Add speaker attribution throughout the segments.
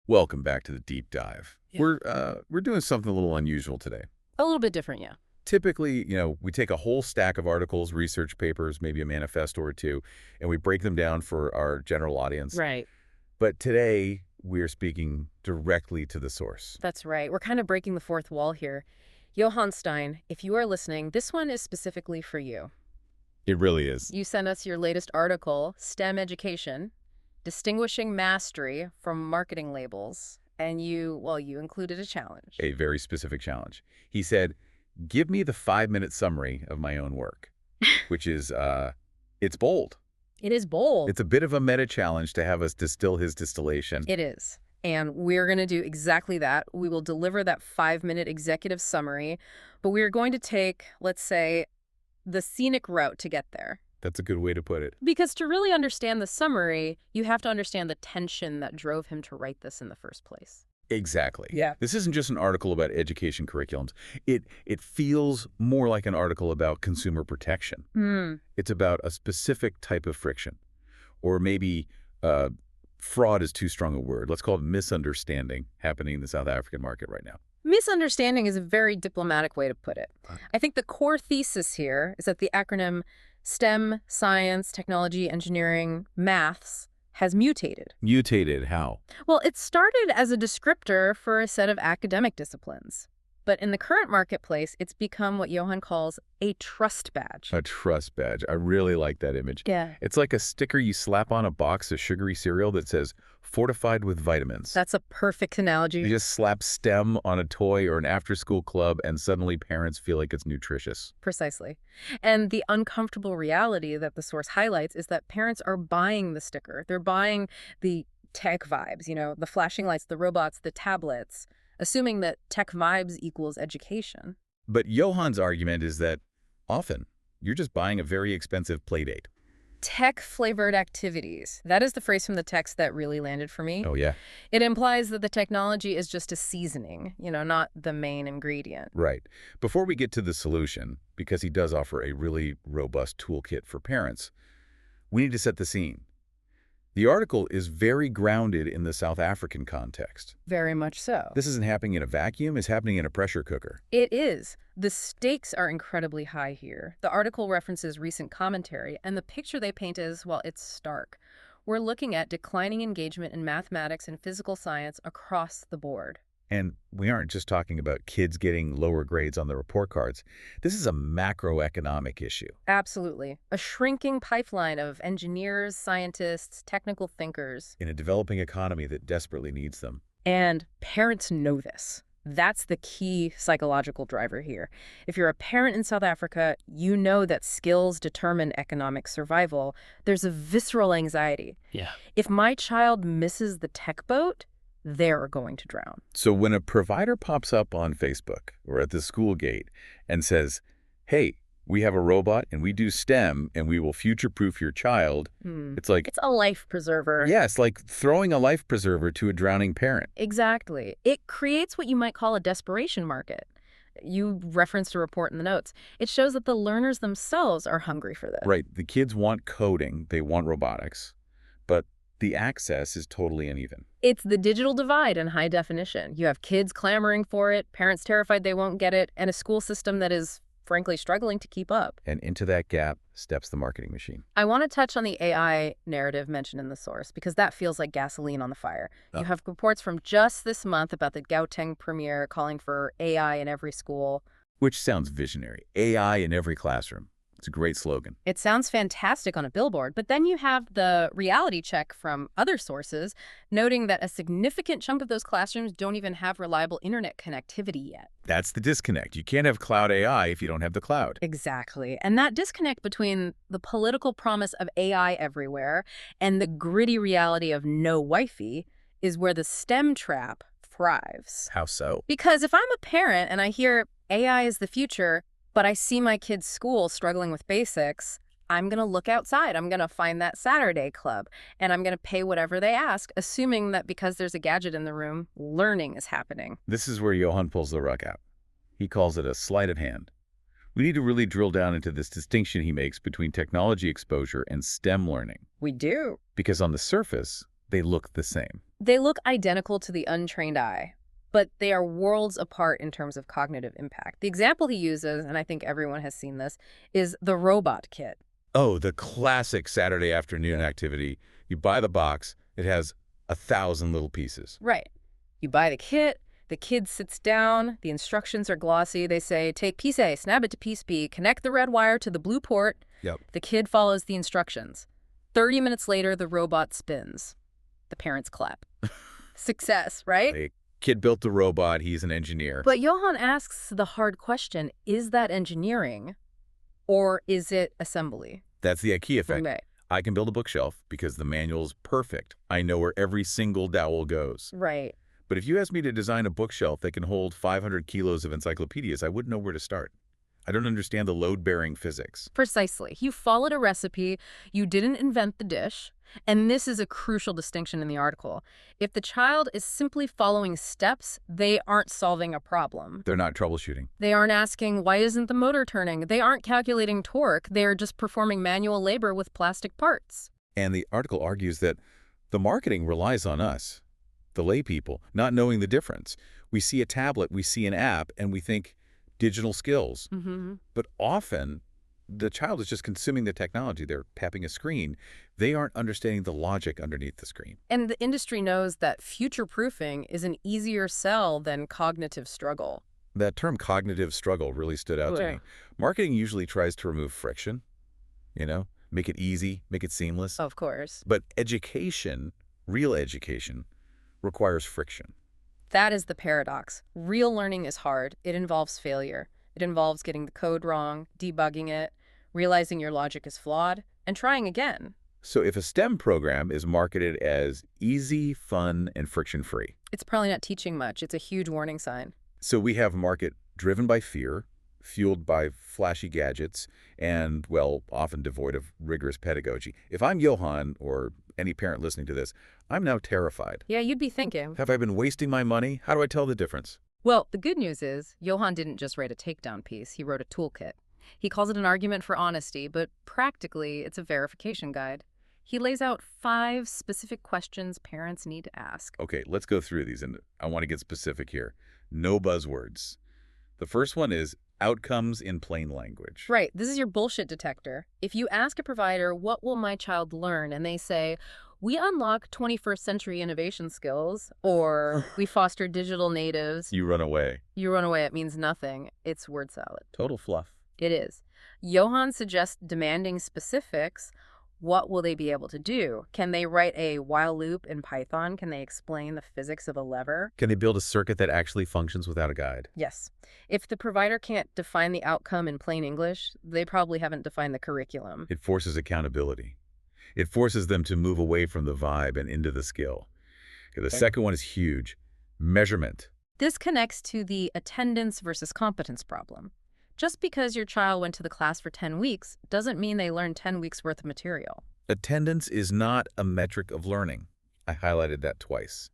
Speaker 1: Welcome back to the deep dive.
Speaker 2: Yeah.
Speaker 1: We're doing something a little unusual today.
Speaker 2: A little bit different, yeah.
Speaker 1: Typically, we take a whole stack of articles, research papers, maybe a manifesto or two, and we break them down for our general audience.
Speaker 2: Right.
Speaker 1: But today, we're speaking directly to the source.
Speaker 2: That's right. We're kind of breaking the fourth wall here. Johann Stein, if you are listening, this one is specifically for you.
Speaker 1: It really is.
Speaker 2: You sent us your latest article, STEM Education, Distinguishing Mastery from Marketing Labels, and you included a challenge.
Speaker 1: A very specific challenge. He said, give me the 5-minute summary of my own work, which is, it's bold.
Speaker 2: It is bold.
Speaker 1: It's a bit of a meta challenge to have us distill his distillation.
Speaker 2: It is. And we're going to do exactly that. We will deliver that 5-minute executive summary, but we are going to take, let's say, the scenic route to get there.
Speaker 1: That's a good way to put it.
Speaker 2: Because to really understand the summary, you have to understand the tension that drove him to write this in the first place.
Speaker 1: Exactly.
Speaker 2: Yeah.
Speaker 1: This isn't just an article about education curriculums. It feels more like an article about consumer protection. It's about a specific type of friction. Or maybe fraud is too strong a word. Let's call it misunderstanding happening in the South African market right now.
Speaker 2: Misunderstanding is a very diplomatic way to put it. I think the core thesis here is that the acronym STEM, science, technology, engineering, maths, has mutated.
Speaker 1: Mutated how?
Speaker 2: Well, it started as a descriptor for a set of academic disciplines. But in the current marketplace, it's become what Johann calls a trust badge.
Speaker 1: A trust badge. I really like that image.
Speaker 2: Yeah.
Speaker 1: It's like a sticker you slap on a box of sugary cereal that says, fortified with vitamins.
Speaker 2: That's a perfect analogy.
Speaker 1: You just slap STEM on a toy or an after-school club, and suddenly parents feel like it's nutritious.
Speaker 2: Precisely. And the uncomfortable reality that the source highlights is that parents are buying the sticker. They're buying the tech vibes, the flashing lights, the robots, the tablets, assuming that tech vibes equals education.
Speaker 1: But Johann's argument is that often you're just buying a very expensive playdate.
Speaker 2: Tech-flavored activities. That is the phrase from the text that really landed for me.
Speaker 1: Oh, yeah?
Speaker 2: It implies that the technology is just a seasoning, not the main ingredient.
Speaker 1: Right. Before we get to the solution, because he does offer a really robust toolkit for parents, we need to set the scene. The article is very grounded in the South African context.
Speaker 2: Very much so.
Speaker 1: This isn't happening in a vacuum, it's happening in a pressure cooker.
Speaker 2: It is. The stakes are incredibly high here. The article references recent commentary, and the picture they paint is, well, it's stark. We're looking at declining engagement in mathematics and physical science across the board.
Speaker 1: And we aren't just talking about kids getting lower grades on the report cards. This is a macroeconomic issue.
Speaker 2: Absolutely. A shrinking pipeline of engineers, scientists, technical thinkers.
Speaker 1: In a developing economy that desperately needs them.
Speaker 2: And parents know this. That's the key psychological driver here. If you're a parent in South Africa, you know that skills determine economic survival. There's a visceral anxiety.
Speaker 3: Yeah.
Speaker 2: If my child misses the tech boat, they're going to drown.
Speaker 1: So when a provider pops up on Facebook or at the school gate and says, hey, we have a robot and we do STEM and we will future-proof your child, it's like...
Speaker 2: It's a life preserver.
Speaker 1: Yeah, it's like throwing a life preserver to a drowning parent.
Speaker 2: Exactly. It creates what you might call a desperation market. You referenced a report in the notes. It shows that the learners themselves are hungry for this.
Speaker 1: Right. The kids want coding. They want robotics. But the access is totally uneven.
Speaker 2: It's the digital divide in high definition. You have kids clamoring for it, parents terrified they won't get it, and a school system that is, frankly, struggling to keep up.
Speaker 1: And into that gap steps the marketing machine.
Speaker 2: I want to touch on the AI narrative mentioned in the source, because that feels like gasoline on the fire. You have reports from just this month about the Gauteng premier calling for AI in every school.
Speaker 1: Which sounds visionary. AI in every classroom. It's a great slogan.
Speaker 2: It sounds fantastic on a billboard, but then you have the reality check from other sources noting that a significant chunk of those classrooms don't even have reliable internet connectivity yet.
Speaker 1: That's the disconnect. You can't have cloud AI if you don't have the cloud.
Speaker 2: Exactly. And that disconnect between the political promise of AI everywhere and the gritty reality of no Wi-Fi is where the STEM trap thrives.
Speaker 1: How so?
Speaker 2: Because if I'm a parent and I hear AI is the future, but I see my kid's school struggling with basics, I'm going to look outside. I'm going to find that Saturday club, and I'm going to pay whatever they ask, assuming that because there's a gadget in the room, learning is happening.
Speaker 1: This is where Johann pulls the rug out. He calls it a sleight of hand. We need to really drill down into this distinction he makes between technology exposure and STEM learning.
Speaker 2: We do.
Speaker 1: Because on the surface, they look the same.
Speaker 2: They look identical to the untrained eye, but they are worlds apart in terms of cognitive impact. The example he uses, and I think everyone has seen this, is the robot kit.
Speaker 1: Oh, the classic Saturday afternoon activity. You buy the box, it has 1,000 little pieces.
Speaker 2: Right. You buy the kit, the kid sits down, the instructions are glossy. They say, take piece A, snap it to piece B, connect the red wire to the blue port.
Speaker 1: Yep.
Speaker 2: The kid follows the instructions. 30 minutes later, the robot spins. The parents clap. Success, right?
Speaker 1: A kid built the robot, he's an engineer.
Speaker 2: But Johan asks the hard question, is that engineering or is it assembly?
Speaker 1: That's the key effect.
Speaker 2: Right.
Speaker 1: I can build a bookshelf because the manual's perfect. I know where every single dowel goes.
Speaker 2: Right.
Speaker 1: But if you ask me to design a bookshelf that can hold 500 kilos of encyclopedias, I wouldn't know where to start. I don't understand the load-bearing physics.
Speaker 2: Precisely. You followed a recipe, you didn't invent the dish, and this is a crucial distinction in the article. If the child is simply following steps, they aren't solving a problem.
Speaker 1: They're not troubleshooting.
Speaker 2: They aren't asking, why isn't the motor turning? They aren't calculating torque. They're just performing manual labor with plastic parts.
Speaker 1: And the article argues that the marketing relies on us, the lay people, not knowing the difference. We see a tablet, we see an app, and we think digital skills. But often, the child is just consuming the technology. They're tapping a screen. They aren't understanding the logic underneath the screen.
Speaker 2: And the industry knows that future-proofing is an easier sell than cognitive struggle.
Speaker 1: That term cognitive struggle really stood out to me. Marketing usually tries to remove friction, make it easy, make it seamless.
Speaker 2: Of course.
Speaker 1: But education, real education, requires friction.
Speaker 2: That is the paradox. Real learning is hard. It involves failure. It involves getting the code wrong, debugging it, realizing your logic is flawed, and trying again.
Speaker 1: So if a STEM program is marketed as easy, fun, and friction-free,
Speaker 2: it's probably not teaching much. It's a huge warning sign.
Speaker 1: So we have a market driven by fear, fueled by flashy gadgets, and, well, often devoid of rigorous pedagogy. If I'm Johan, or any parent listening to this, I'm now terrified.
Speaker 2: Yeah, you'd be thinking,
Speaker 1: have I been wasting my money? How do I tell the difference?
Speaker 2: Well, the good news is, Johan didn't just write a takedown piece. He wrote a toolkit. He calls it an argument for honesty, but practically it's a verification guide. He lays out 5 specific questions parents need to ask.
Speaker 1: Okay, let's go through these, and I want to get specific here. No buzzwords. The first one is outcomes in plain language.
Speaker 2: Right. This is your bullshit detector. If you ask a provider, what will my child learn? And they say, we unlock 21st century innovation skills, or we foster digital natives.
Speaker 1: You run away.
Speaker 2: You run away. It means nothing. It's word salad.
Speaker 1: Total fluff.
Speaker 2: It is. Johan suggests demanding specifics. What will they be able to do? Can they write a while loop in Python? Can they explain the physics of a lever?
Speaker 1: Can they build a circuit that actually functions without a guide?
Speaker 2: Yes. If the provider can't define the outcome in plain English, they probably haven't defined the curriculum.
Speaker 1: It forces accountability. It forces them to move away from the vibe and into the skill. Okay, the second one is huge. Measurement.
Speaker 2: This connects to the attendance versus competence problem. Just because your child went to the class for 10 weeks doesn't mean they learned 10 weeks worth of material.
Speaker 1: Attendance is not a metric of learning. I highlighted that twice.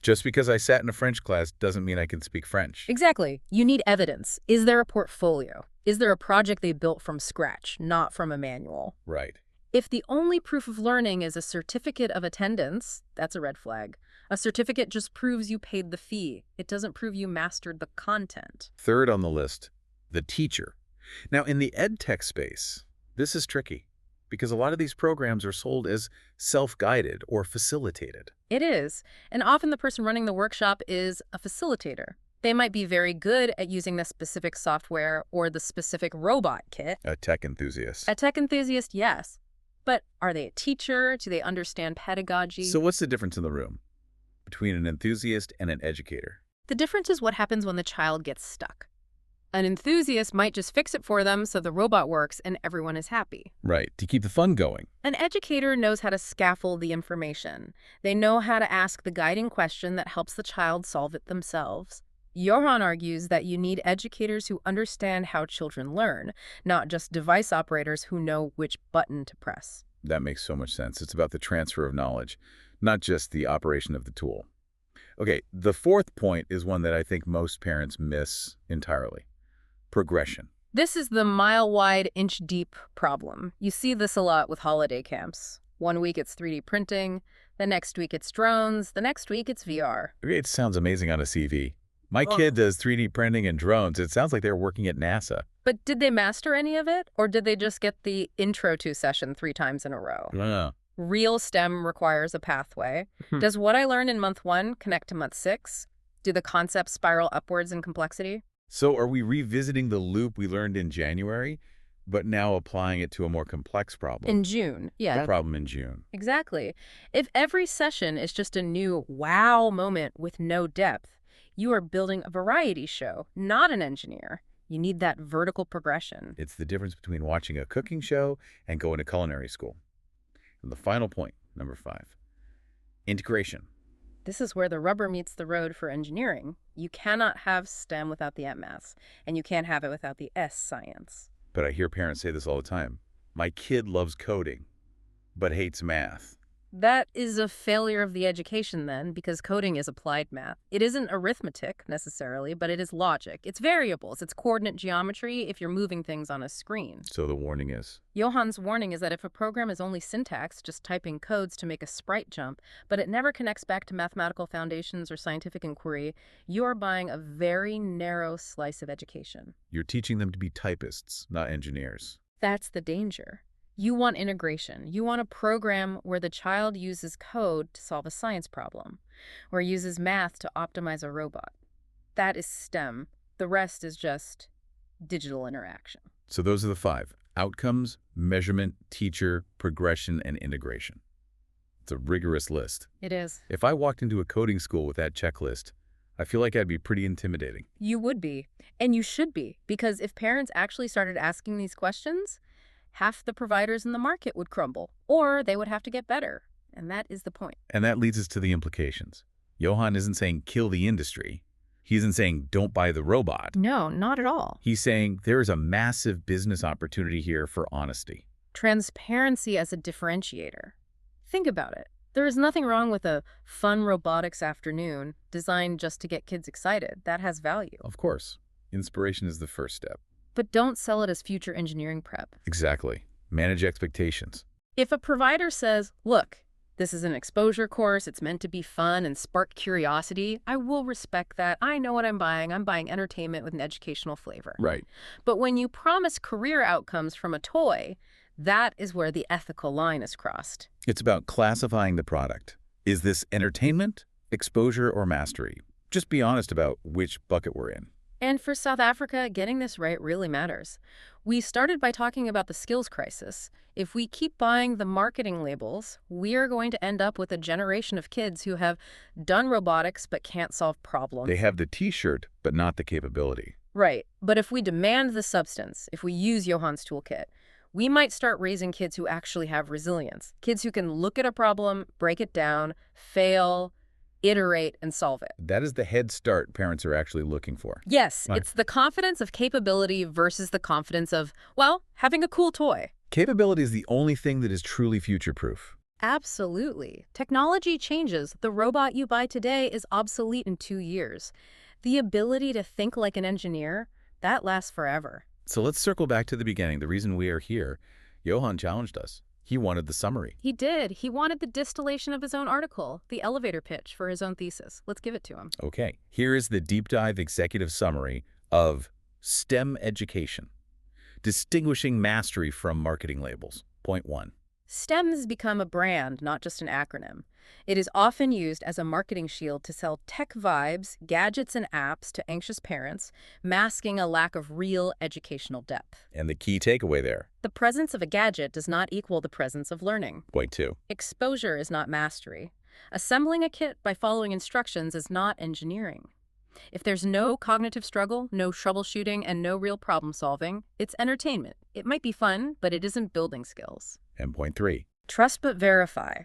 Speaker 1: Just because I sat in a French class doesn't mean I can speak French.
Speaker 2: Exactly. You need evidence. Is there a portfolio? Is there a project they built from scratch, not from a manual?
Speaker 1: Right.
Speaker 2: If the only proof of learning is a certificate of attendance, that's a red flag. A certificate just proves you paid the fee. It doesn't prove you mastered the content.
Speaker 1: Third on the list, the teacher. Now, in the ed tech space, this is tricky because a lot of these programs are sold as self-guided or facilitated.
Speaker 2: It is, and often the person running the workshop is a facilitator. They might be very good at using the specific software or the specific robot kit.
Speaker 1: A tech enthusiast.
Speaker 2: A tech enthusiast, yes. But are they a teacher? Do they understand pedagogy?
Speaker 1: So what's the difference in the room between an enthusiast and an educator?
Speaker 2: The difference is what happens when the child gets stuck. An enthusiast might just fix it for them so the robot works and everyone is happy.
Speaker 1: Right, to keep the fun going.
Speaker 2: An educator knows how to scaffold the information. They know how to ask the guiding question that helps the child solve it themselves. Johan argues that you need educators who understand how children learn, not just device operators who know which button to press.
Speaker 1: That makes so much sense. It's about the transfer of knowledge, not just the operation of the tool. Okay, the fourth point is one that I think most parents miss entirely. Progression.
Speaker 2: This is the mile-wide, inch-deep problem. You see this a lot with holiday camps. 1 week it's 3D printing, The next week it's drones. The next week it's VR.
Speaker 1: It sounds amazing on a CV. My kid does 3D printing and drones. It sounds like they're working at NASA.
Speaker 2: But did they master any of it? Or did they just get the intro to session 3 times in a row?
Speaker 1: Yeah.
Speaker 2: Real STEM requires a pathway. Does what I learned in month 1 connect to month 6? Do the concepts spiral upwards in complexity?
Speaker 1: So are we revisiting the loop we learned in January, but now applying it to a more complex problem?
Speaker 2: In June, yeah.
Speaker 1: Problem in June.
Speaker 2: Exactly. If every session is just a new wow moment with no depth, you are building a variety show, not an engineer. You need that vertical progression.
Speaker 1: It's the difference between watching a cooking show and going to culinary school. And the final point, number 5, integration.
Speaker 2: This is where the rubber meets the road for engineering. You cannot have STEM without the M-Maths, and you can't have it without the S-Science.
Speaker 1: But I hear parents say this all the time. My kid loves coding, but hates math.
Speaker 2: That is a failure of the education then, because coding is applied math. It isn't arithmetic, necessarily, but it is logic. It's variables. It's coordinate geometry if you're moving things on a screen.
Speaker 1: So the warning is?
Speaker 2: Johann's warning is that if a program is only syntax, just typing codes to make a sprite jump, but it never connects back to mathematical foundations or scientific inquiry, you are buying a very narrow slice of education.
Speaker 1: You're teaching them to be typists, not engineers.
Speaker 2: That's the danger. You want integration. You want a program where the child uses code to solve a science problem, or uses math to optimize a robot. That is STEM. The rest is just digital interaction.
Speaker 1: So those are the 5. Outcomes, measurement, teacher, progression, and integration. It's a rigorous list.
Speaker 2: It is.
Speaker 1: If I walked into a coding school with that checklist, I feel like I'd be pretty intimidating.
Speaker 2: You would be. And you should be. Because if parents actually started asking these questions, half the providers in the market would crumble, or they would have to get better. And that is the point.
Speaker 1: And that leads us to the implications. Johann isn't saying kill the industry. He isn't saying don't buy the robot.
Speaker 2: No, not at all.
Speaker 1: He's saying there is a massive business opportunity here for honesty.
Speaker 2: Transparency as a differentiator. Think about it. There is nothing wrong with a fun robotics afternoon designed just to get kids excited. That has value.
Speaker 1: Of course. Inspiration is the first step.
Speaker 2: But don't sell it as future engineering prep.
Speaker 1: Exactly. Manage expectations.
Speaker 2: If a provider says, look, this is an exposure course, it's meant to be fun and spark curiosity, I will respect that. I know what I'm buying. I'm buying entertainment with an educational flavor.
Speaker 1: Right.
Speaker 2: But when you promise career outcomes from a toy, that is where the ethical line is crossed.
Speaker 1: It's about classifying the product. Is this entertainment, exposure, or mastery? Just be honest about which bucket we're in.
Speaker 2: And for South Africa, getting this right really matters. We started by talking about the skills crisis. If we keep buying the marketing labels, we are going to end up with a generation of kids who have done robotics but can't solve problems.
Speaker 1: They have the T-shirt, but not the capability.
Speaker 2: Right. But if we demand the substance, if we use Johann's toolkit, we might start raising kids who actually have resilience. Kids who can look at a problem, break it down, fail, iterate, and solve it.
Speaker 1: That is the head start parents are actually looking for.
Speaker 2: Yes,
Speaker 1: Right.
Speaker 2: It's the confidence of capability versus the confidence of, well, having a cool toy.
Speaker 1: Capability is the only thing that is truly future-proof.
Speaker 2: Absolutely. Technology changes. The robot you buy today is obsolete in 2 years. The ability to think like an engineer, that lasts forever.
Speaker 1: So let's circle back to the beginning. The reason we are here, Johann challenged us. He wanted the summary.
Speaker 2: He did. He wanted the distillation of his own article, the elevator pitch for his own thesis. Let's give it to him.
Speaker 1: Okay, here is the deep dive executive summary of STEM education. Distinguishing mastery from marketing labels. Point 1.
Speaker 2: STEM has become a brand, not just an acronym. It is often used as a marketing shield to sell tech vibes, gadgets, and apps to anxious parents, masking a lack of real educational depth.
Speaker 1: And the key takeaway there.
Speaker 2: The presence of a gadget does not equal the presence of learning.
Speaker 1: Point 2.
Speaker 2: Exposure is not mastery. Assembling a kit by following instructions is not engineering. If there's no cognitive struggle, no troubleshooting, and no real problem solving, it's entertainment. It might be fun, but it isn't building skills.
Speaker 1: And point 3.
Speaker 2: Trust but verify.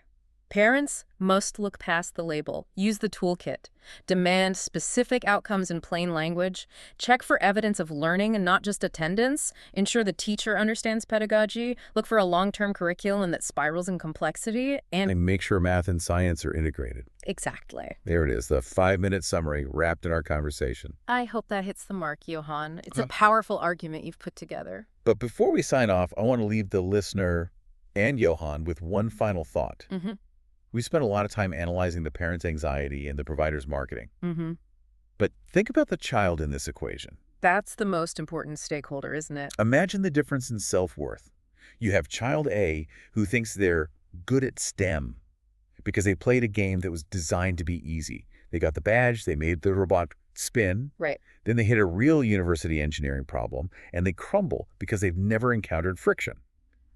Speaker 2: Parents must look past the label, use the toolkit, demand specific outcomes in plain language, check for evidence of learning and not just attendance, ensure the teacher understands pedagogy, look for a long-term curriculum that spirals in complexity, and
Speaker 1: make sure math and science are integrated.
Speaker 2: exactly.
Speaker 1: There it is, the 5-minute summary wrapped in our conversation.
Speaker 2: I hope that hits the mark, Johann. It's a powerful argument you've put together.
Speaker 1: But before we sign off, I want to leave the listener and Johann with one final thought. We spend a lot of time analyzing the parent's anxiety and the provider's marketing.
Speaker 2: Mm-hmm.
Speaker 1: But think about the child in this equation.
Speaker 2: That's the most important stakeholder, isn't it?
Speaker 1: Imagine the difference in self-worth. You have child A who thinks they're good at STEM because they played a game that was designed to be easy. They got the badge, they made the robot spin,
Speaker 2: Right.
Speaker 1: then they hit a real university engineering problem, and they crumble because they've never encountered friction.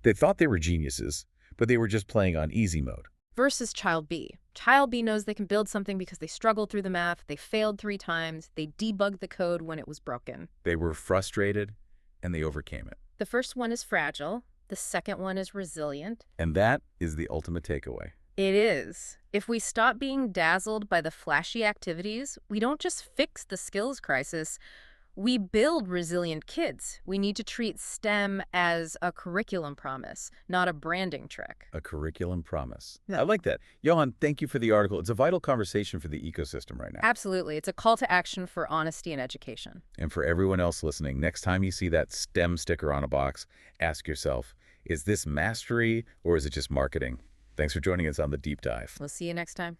Speaker 1: They thought they were geniuses, but they were just playing on easy mode.
Speaker 2: Versus child B. Child B knows they can build something because they struggled through the math, they failed 3 times, they debugged the code when it was broken.
Speaker 1: They were frustrated, and they overcame it.
Speaker 2: The first one is fragile, the second one is resilient.
Speaker 1: And that is the ultimate takeaway.
Speaker 2: It is. If we stop being dazzled by the flashy activities, we don't just fix the skills crisis, we build resilient kids. We need to treat STEM as a curriculum promise, not a branding trick.
Speaker 1: A curriculum promise.
Speaker 2: Yeah.
Speaker 1: I like that. Johan, thank you for the article. It's a vital conversation for the ecosystem right now.
Speaker 2: Absolutely. It's a call to action for honesty in education.
Speaker 1: And for everyone else listening, next time you see that STEM sticker on a box, ask yourself, is this mastery or is it just marketing? Thanks for joining us on The Deep Dive.
Speaker 2: We'll see you next time.